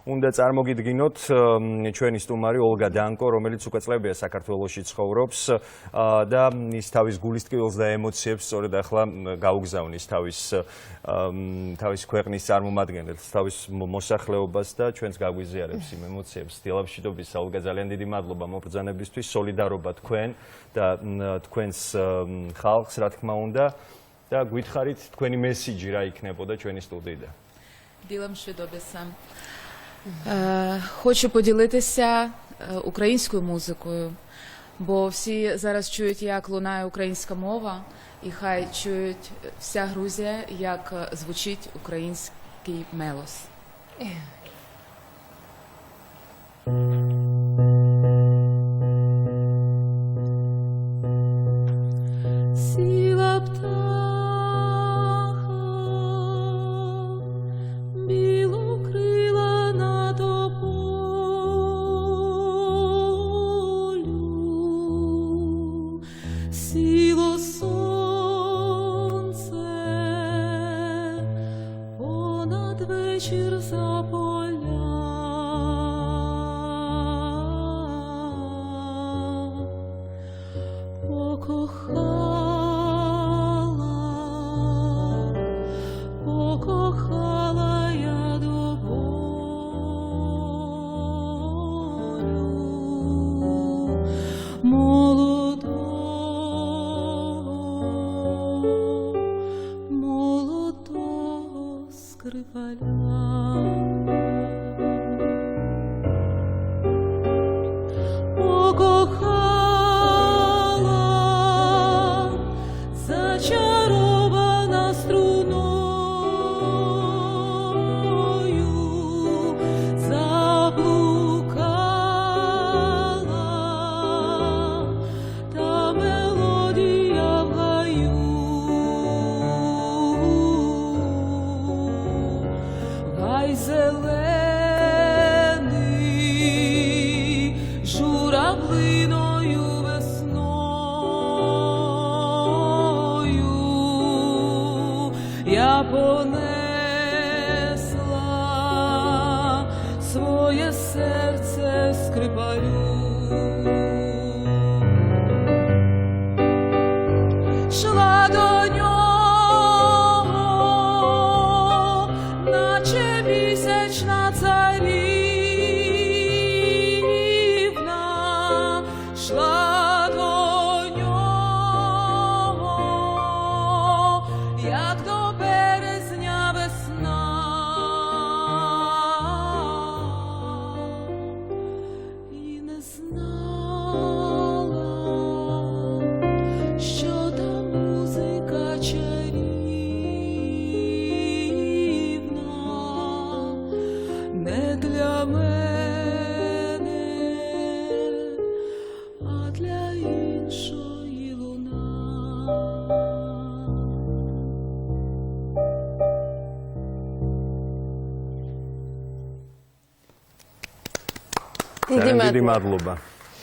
უნდა წარმოგიდგინოთ ჩვენი სტუმარი ოლგა დანკო, რომელიც უკვე წლებია საქართველოში ცხოვრობს და ის თავის გულის ტკივილს და ემოციებს სწორედ ახლა გაუგზავნის თავის ქვეყნის წარმომადგენელს, თავის მოსახლეობას და ჩვენს გაგვიზიარებს იმ ემოციებს. დილამშვიდობის, ოლგა, ძალიან დიდი მადლობა მობრძანებისთვის, სოლიდარობა თქვენ და თქვენს ხალხს, რა თქმა უნდა, და გვითხარით თქვენი მესიჯი რა იქნებოდა ჩვენი студіїда. Დილамშვидобіса. Хочу поділитися українською музикою, бо всі зараз чують, як лунає українська мова, і хай чують вся Грузія, як звучить український мелос. Сіло сонце понад вечір за поля, покохала я до болю молодого скрипаля. Покохала, зачарована струною, заблукала та мелодія в гаю. Гай зелений, журавлиною весною я понесла своє серце скрипалю. Шла до нього, наче місячна царівна, шла до нього, як до березня весна, і не знала, що та музика чарівна не для мене, а для іншої луна. Ძალიან დიდი მადლობა.